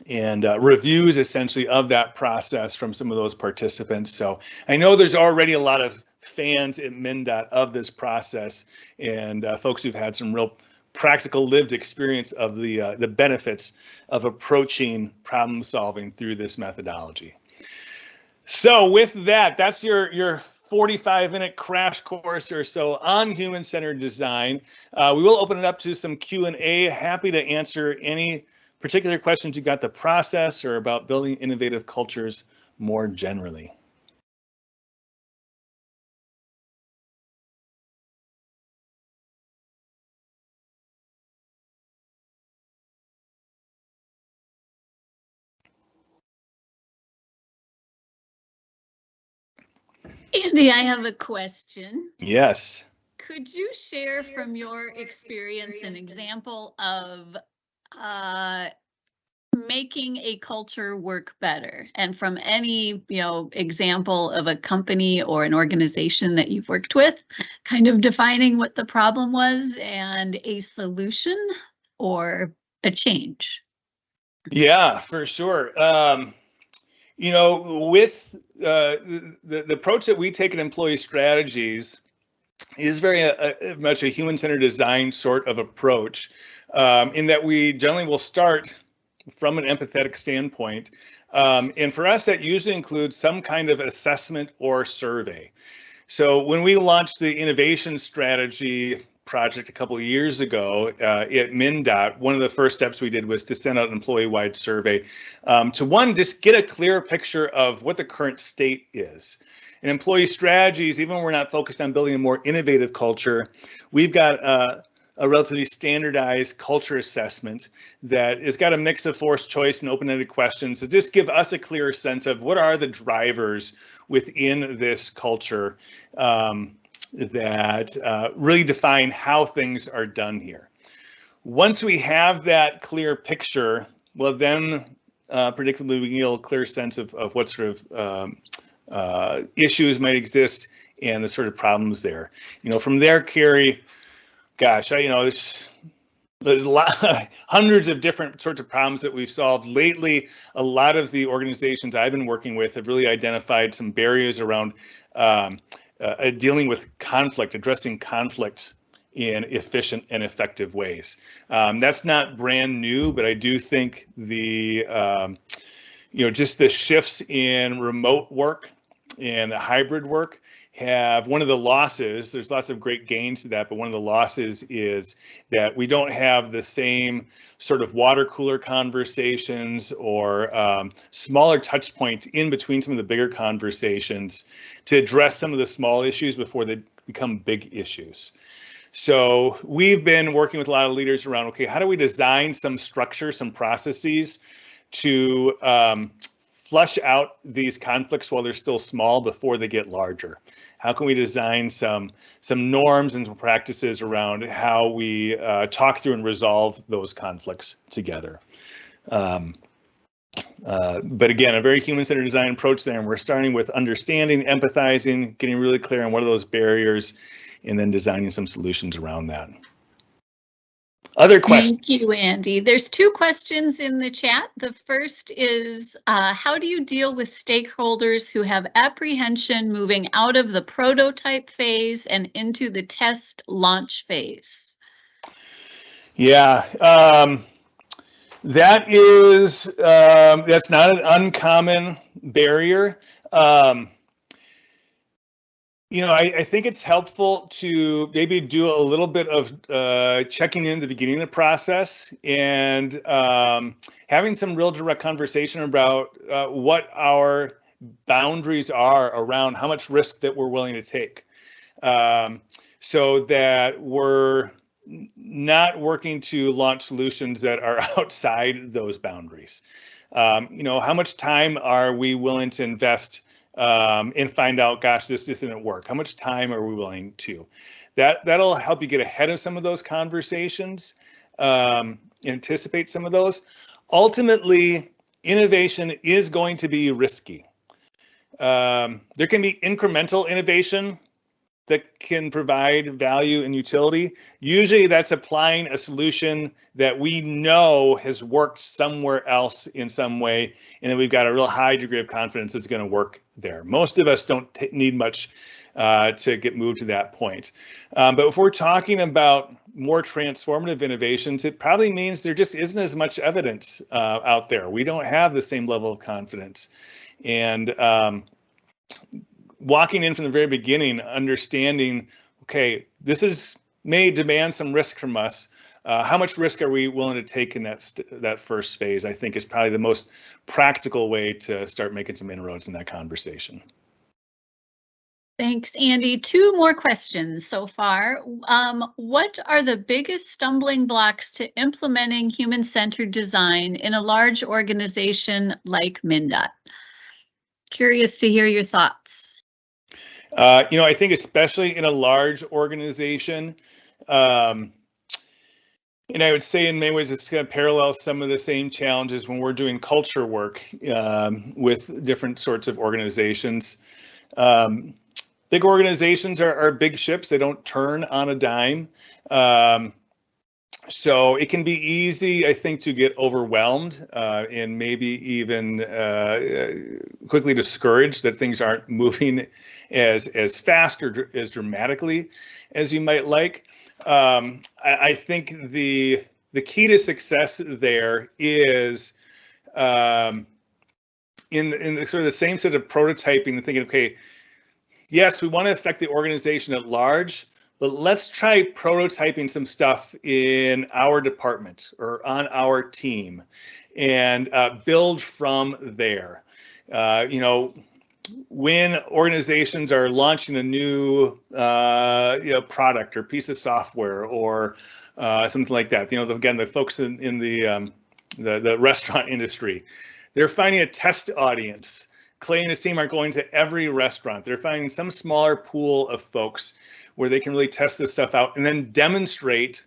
and reviews, essentially, of that process from some of those participants. So I know there's already a lot of fans at MnDOT of this process, and folks who've had some real practical lived experience of the benefits of approaching problem solving through this methodology. So with that, that's your 45-minute crash course or so on human-centered design. We will open it up to some Q&A. Happy to answer any particular questions you got the process or about building innovative cultures more generally. Andy, I have a question. Yes. Could you share from your experience an example of making a culture work better, and from any example of a company or an organization that you've worked with, kind of defining what the problem was and a solution or a change? Yeah, for sure. With the approach that we take in employee strategies is very much a human-centered design sort of approach, in that we generally will start from an empathetic standpoint. And for us, that usually includes some kind of assessment or survey. So when we launched the innovation strategy project a couple of years ago at MnDOT, one of the first steps we did was to send out an employee-wide survey to just get a clear picture of what the current state is. In employee strategies, even when we're not focused on building a more innovative culture, we've got a relatively standardized culture assessment that has got a mix of forced choice and open-ended questions that just give us a clearer sense of what are the drivers within this culture that really define how things are done here. Once we have that clear picture, well, then predictably we can get a clear sense of what sort of issues might exist and the sort of problems there. From there, Carrie, gosh, there's hundreds of different sorts of problems that we've solved lately. A lot of the organizations I've been working with have really identified some barriers around dealing with conflict, addressing conflict in efficient and effective ways. That's not brand new, but I do think just the shifts in remote work and the hybrid work have one of the losses. There's lots of great gains to that, but one of the losses is that we don't have the same sort of water cooler conversations or smaller touch points in between some of the bigger conversations to address some of the small issues before they become big issues. So we've been working with a lot of leaders around, okay, how do we design some structure, some processes to flush out these conflicts while they're still small before they get larger? How can we design some norms and some practices around how we talk through and resolve those conflicts together? But again, a very human-centered design approach there, and we're starting with understanding, empathizing, getting really clear on what are those barriers, and then designing some solutions around that. Other questions? Thank you, Andy. There's 2 questions in the chat. The first is, how do you deal with stakeholders who have apprehension moving out of the prototype phase and into the test launch phase? Yeah, that's not an uncommon barrier. You know, I think it's helpful to maybe do a little bit of checking in at the beginning of the process and having some real direct conversation about what our boundaries are around how much risk that we're willing to take, so that we're not working to launch solutions that are outside those boundaries. You know, how much time are we willing to invest and find out, gosh, this didn't work? How much time are we willing to? That'll help you get ahead of some of those conversations, anticipate some of those. Ultimately, innovation is going to be risky. There can be incremental innovation that can provide value and utility. Usually that's applying a solution that we know has worked somewhere else in some way, and then we've got a real high degree of confidence it's going to work there. Most of us don't need much to get moved to that point. But if we're talking about more transformative innovations, it probably means there just isn't as much evidence out there. We don't have the same level of confidence. And walking in from the very beginning, understanding, okay, this may demand some risk from us. How much risk are we willing to take in that first phase, I think, is probably the most practical way to start making some inroads in that conversation. Thanks, Andy. 2 more questions so far. What are the biggest stumbling blocks to implementing human-centered design in a large organization like MnDOT? Curious to hear your thoughts. You know, I think especially in a large organization, and I would say in many ways it's going to parallel some of the same challenges when we're doing culture work with different sorts of organizations. Big organizations are big ships. They don't turn on a dime. So it can be easy, I think, to get overwhelmed and maybe even quickly discouraged that things aren't moving as fast or as dramatically as you might like. I think the key to success there is in the sort of the same set of prototyping and thinking, okay, yes, we want to affect the organization at large, but let's try prototyping some stuff in our department or on our team and build from there. You know, when organizations are launching a new product or piece of software or something like that, you know, again, the folks in the restaurant industry, they're finding a test audience. Clay and his team aren't going to every restaurant. They're finding some smaller pool of folks where they can really test this stuff out and then demonstrate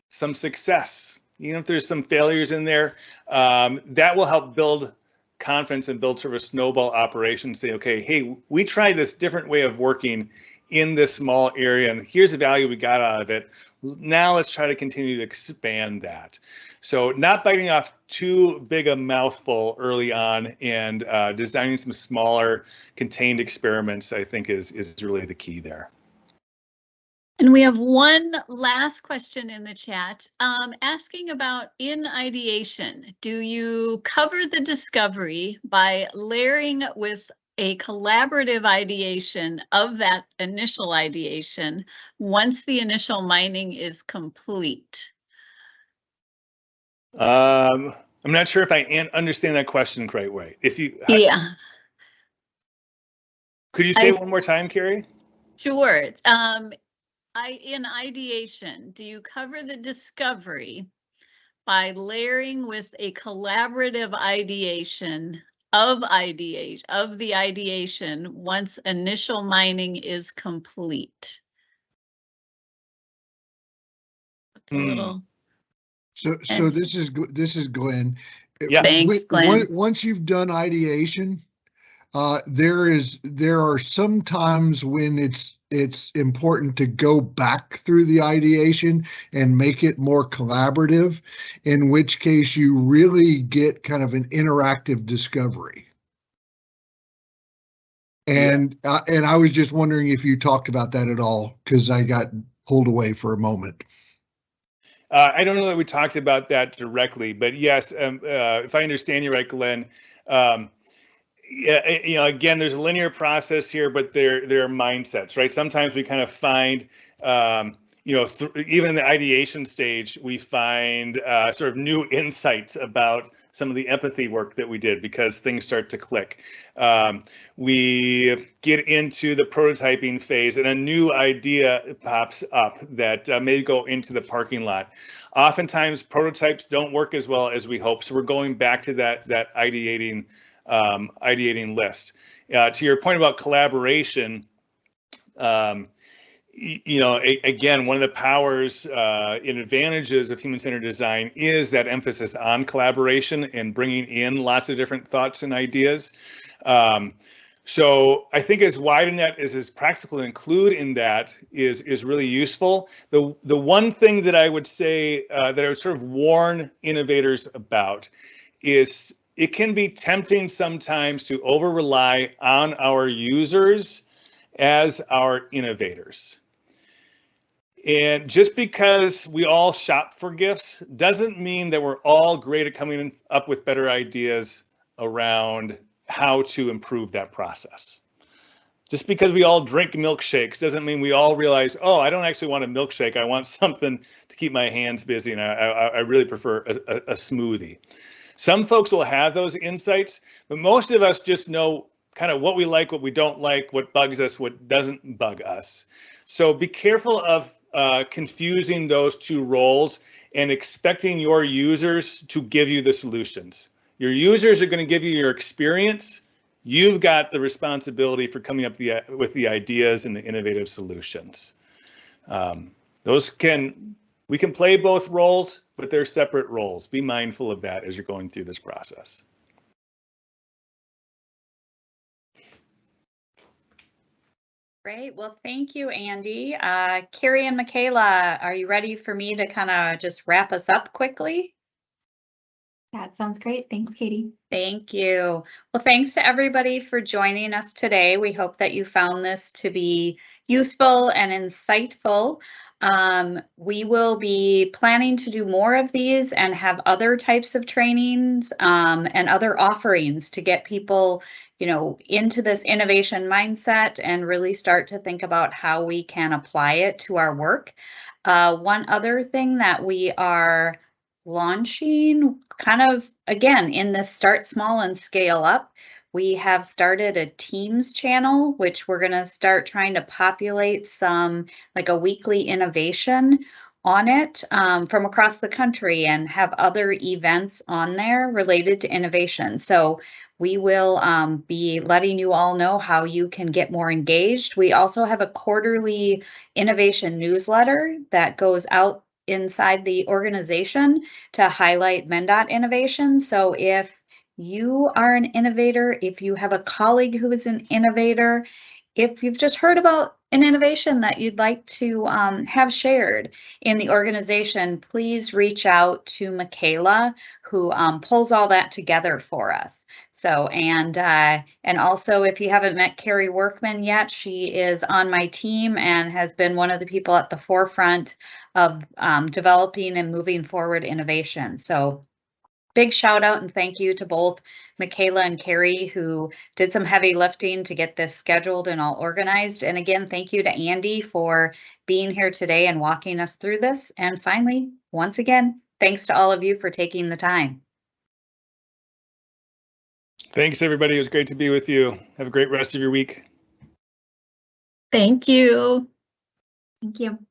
some success. Even if there's some failures in there, that will help build confidence and build sort of a snowball operation. Say, okay, hey, we tried this different way of working in this small area, and here's the value we got out of it. Now let's try to continue to expand that. So not biting off too big a mouthful early on and designing some smaller contained experiments, I think is really the key there. And we have one last question in the chat asking about in ideation. Do you cover the discovery by layering with a collaborative ideation of that initial ideation once the initial mining is complete? I'm not sure if I understand that question quite right. If you, yeah, could you say it one more time, Carrie? Sure. In ideation, do you cover the discovery by layering with a collaborative ideation of the ideation once initial mining is complete? It's a little. So this is Glenn. Yeah. Thanks, Glenn. Once you've done ideation, there are some times when it's important to go back through the ideation and make it more collaborative, in which case you really get kind of an interactive discovery. And I was just wondering if you talked about that at all, because I got pulled away for a moment. I don't know that we talked about that directly, but yes, if I understand you right, Glenn, Yeah, you know, again, there's a linear process here, but there are mindsets, right? Sometimes we kind of find, you know, even in the ideation stage, we find sort of new insights about some of the empathy work that we did because things start to click. We get into the prototyping phase and a new idea pops up that may go into the parking lot. Oftentimes prototypes don't work as well as we hope, so we're going back to that ideating list. To your point about collaboration, you know, again, one of the powers and advantages of human-centered design is that emphasis on collaboration and bringing in lots of different thoughts and ideas. So I think as wide a net as practical to include in that is really useful. The one thing that I would say that I would sort of warn innovators about is it can be tempting sometimes to over-rely on our users as our innovators. And just because we all shop for gifts doesn't mean that we're all great at coming up with better ideas around how to improve that process. Just because we all drink milkshakes doesn't mean we all realize, oh, I don't actually want a milkshake. I want something to keep my hands busy, and I really prefer a smoothie. Some folks will have those insights, but most of us just know kind of what we like, what we don't like, what bugs us, what doesn't bug us. So be careful of confusing those two roles and expecting your users to give you the solutions. Your users are going to give you your experience. You've got the responsibility for coming up with the ideas and the innovative solutions. We can play both roles, but they're separate roles. Be mindful of that as you're going through this process. Great. Well, thank you, Andy. Carrie and Michaela, are you ready for me to kind of just wrap us up quickly? That sounds great. Thanks, Katie. Thank you. Well, thanks to everybody for joining us today. We hope that you found this to be useful and insightful. We will be planning to do more of these and have other types of trainings and other offerings to get people, you know, into this innovation mindset and really start to think about how we can apply it to our work. One other thing that we are launching kind of, again, in this start small and scale up, we have started a Teams channel, which we're going to start trying to populate some, like a weekly innovation on it from across the country and have other events on there related to innovation. So we will be letting you all know how you can get more engaged. We also have a quarterly innovation newsletter that goes out inside the organization to highlight MnDOT innovation. So if you are an innovator, if you have a colleague who is an innovator, if you've just heard about an innovation that you'd like to have shared in the organization, please reach out to Michaela, who pulls all that together for us. So, and also, if you haven't met Carrie Workman yet, she is on my team and has been one of the people at the forefront of developing and moving forward innovation. So big shout out and thank you to both Michaela and Carrie, who did some heavy lifting to get this scheduled and all organized. And again, thank you to Andy for being here today and walking us through this. And finally, once again, thanks to all of you for taking the time. Thanks, everybody. It was great to be with you. Have a great rest of your week. Thank you. Thank you.